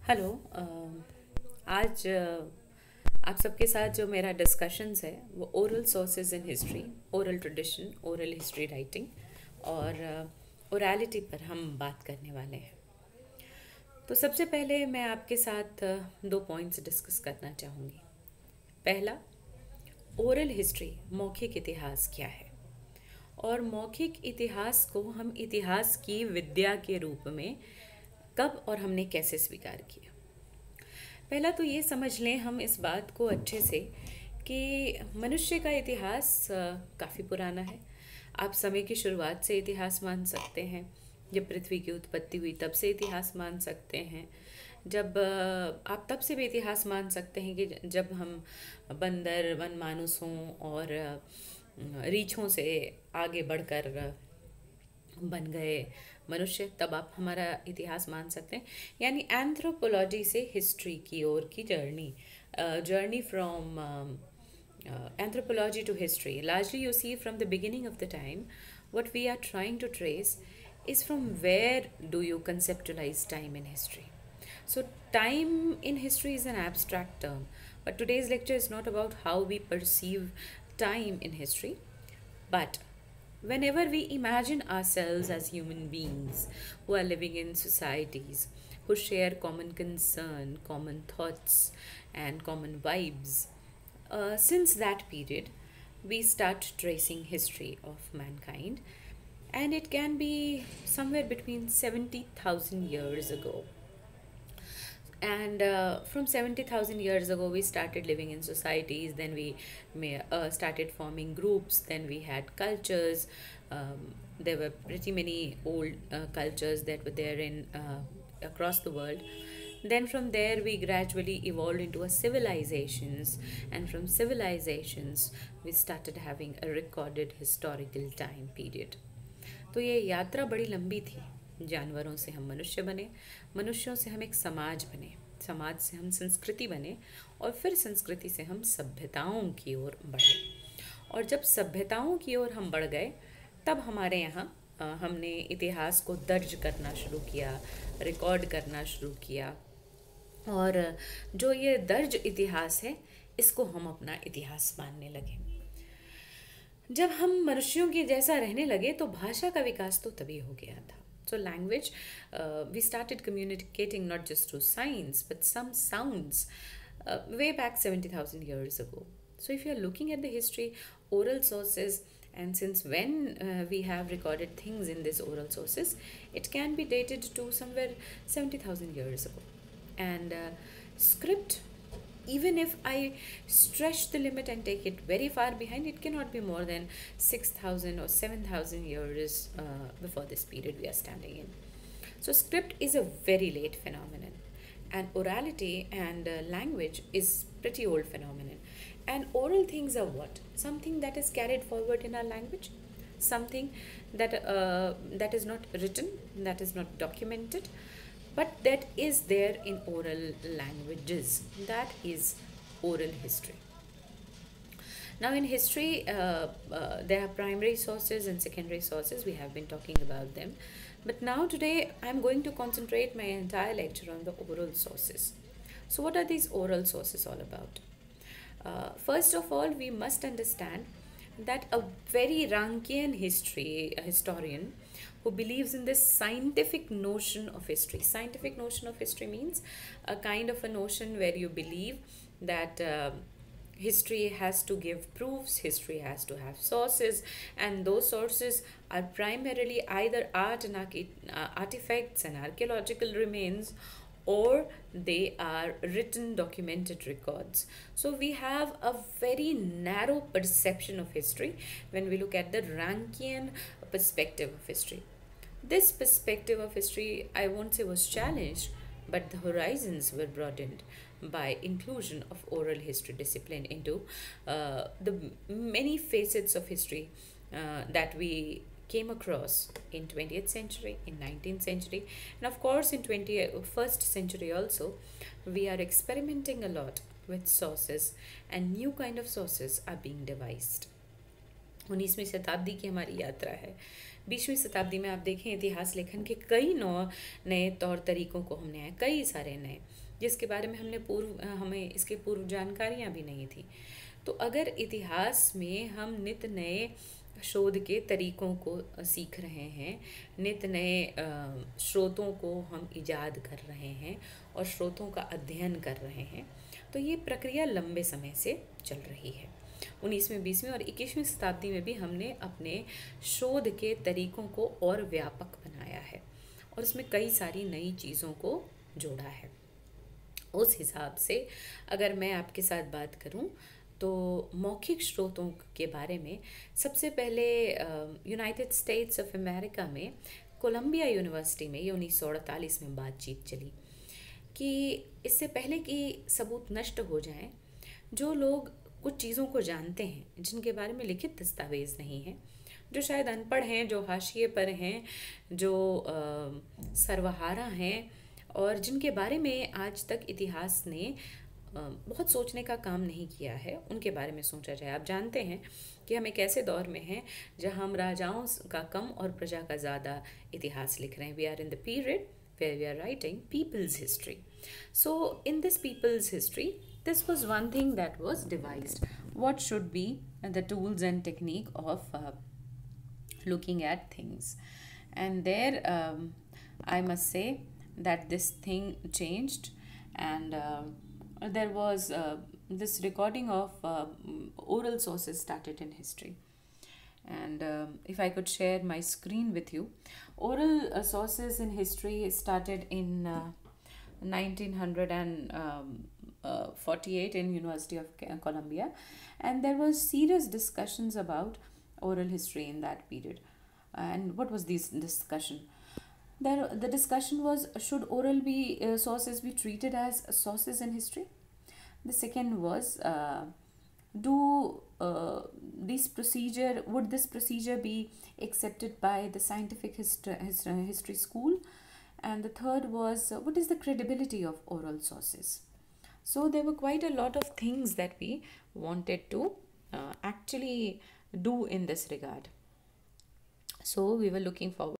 Hello. आज आप सबके साथ जो मेरा डिस्कशंस है वो oral sources in history, oral tradition, oral history writing और ओरलिटी पर हम बात करने वाले हैं। तो सबसे पहले मैं आपके साथ दो पॉइंट्स डिस्कस करना चाहूँगी। पहला, ओरल हिस्ट्री मौखिक इतिहास क्या है, और मौखिक इतिहास को हम इतिहास की विद्या के रूप में कब और हमने कैसे स्वीकार किया। पहला तो ये समझ लें हम इस बात को अच्छे से कि मनुष्य का इतिहास काफ़ी पुराना है। आप समय की शुरुआत से इतिहास मान सकते हैं, जब पृथ्वी की उत्पत्ति हुई तब से इतिहास मान सकते हैं। जब आप तब से भी इतिहास मान सकते हैं कि जब हम बंदर वनमानुसों और रीछों से आगे बढ़कर बन गए मनुष्य, तब आप हमारा इतिहास मान सकते हैं। यानी एंथ्रोपोलॉजी से हिस्ट्री की ओर की journey from anthropology to history. Largely, you see from the beginning of the time, what we are trying to trace is from where do you conceptualize time in history. So, time in history is an abstract term, but today's lecture is not about how we perceive time in history, but whenever we imagine ourselves as human beings who are living in societies who share common concern, common thoughts, and common vibes, since that period, we start tracing history of mankind, and it can be somewhere between 70,000 years ago. And from 70,000 years ago, we started living in societies, then we started forming groups, then we had cultures. There were pretty many old cultures that were there in across the world. Then from there we gradually evolved into a civilizations, and from civilizations we started having a recorded historical time period. तो ये यात्रा बड़ी लंबी थी। जानवरों से हम मनुष्य बने, मनुष्यों से हम एक समाज बने, समाज से हम संस्कृति बने, और फिर संस्कृति से हम सभ्यताओं की ओर बढ़े। और जब सभ्यताओं की ओर हम बढ़ गए, तब हमारे यहाँ हमने इतिहास को दर्ज करना शुरू किया, रिकॉर्ड करना शुरू किया, और जो ये दर्ज इतिहास है इसको हम अपना इतिहास मानने लगे। जब हम मनुष्यों के जैसा रहने लगे तो भाषा का विकास तो तभी हो गया था. So language, we started communicating not just through signs but some sounds way back 70,000 years ago. So if you are looking at the history, oral sources, and since when we have recorded things in these oral sources, it can be dated to somewhere 70,000 years ago. And script, even if I stretch the limit and take it very far behind, it cannot be more than 6,000 or 7,000 years before this period we are standing in. So script is a very late phenomenon, and orality and language is pretty old phenomenon. And oral things are what? Something that is carried forward in our language, something that that is not written, that is not documented, but that is there in oral languages. That is oral history. Now, in history, there are primary sources and secondary sources. We have been talking about them. But now, today, I'm going to concentrate my entire lecture on the oral sources. So, what are these oral sources all about? First of all, we must understand that a very Rankian historian who believes in this scientific notion of history. Scientific notion of history means a kind of a notion where you believe that history has to give proofs, history has to have sources, and those sources are primarily either art and artifacts and archaeological remains, or they are written documented records. So we have a very narrow perception of history when we look at the Rankian perspective of history. This perspective of history, I won't say was challenged, but the horizons were broadened by inclusion of oral history discipline into the many facets of history that we came across in 20th century, in 19th century, and of course in 21st century also. We are experimenting a lot with sources, and new kind of sources are being devised. 19वीं शताब्दी की हमारी यात्रा है. 20वीं शताब्दी में आप देखें इतिहास लेखन के कई नए तौर तरीकों को हमने आए, कई सारे नए, जिसके बारे में हमें इसके पूर्व जानकारियाँ भी नहीं थी। तो अगर इतिहास में हम नित नए शोध के तरीकों को सीख रहे हैं, नित नए स्रोतों को हम इजाद कर रहे हैं और स्रोतों का अध्ययन कर रहे हैं, तो ये प्रक्रिया लंबे समय से चल रही है। 19वीं, 20वीं और 21वीं शताब्दी में भी हमने अपने शोध के तरीकों को और व्यापक बनाया है और इसमें कई सारी नई चीज़ों को जोड़ा है। उस हिसाब से अगर मैं आपके साथ बात करूं तो मौखिक स्रोतों के बारे में सबसे पहले यूनाइटेड स्टेट्स ऑफ अमेरिका में कोलंबिया यूनिवर्सिटी में ये 1948 में बातचीत चली कि इससे पहले कि सबूत नष्ट हो जाएं, जो लोग कुछ चीज़ों को जानते हैं जिनके बारे में लिखित दस्तावेज़ नहीं है, जो शायद अनपढ़ हैं, जो हाशिए पर हैं, जो सर्वहारा हैं और जिनके बारे में आज तक इतिहास ने बहुत सोचने का काम नहीं किया है, उनके बारे में सोचा जाए। आप जानते हैं कि हम एक ऐसे दौर में हैं जहां हम राजाओं का कम और प्रजा का ज़्यादा इतिहास लिख रहे हैं। We are in the period where we are writing people's history. So in this people's history, this was one thing that was devised. What should be the tools and technique of looking at things? And there I must say that this thing changed, and there was this recording of oral sources started in history. And if I could share my screen with you, oral sources in history started in 1948 in University of Columbia, and there was serious discussions about oral history in that period. And what was this discussion? The discussion was, should oral sources be treated as sources in history? The second was, would this procedure be accepted by the scientific history school? And the third was, what is the credibility of oral sources? So there were quite a lot of things that we wanted to actually do in this regard. So we were looking forward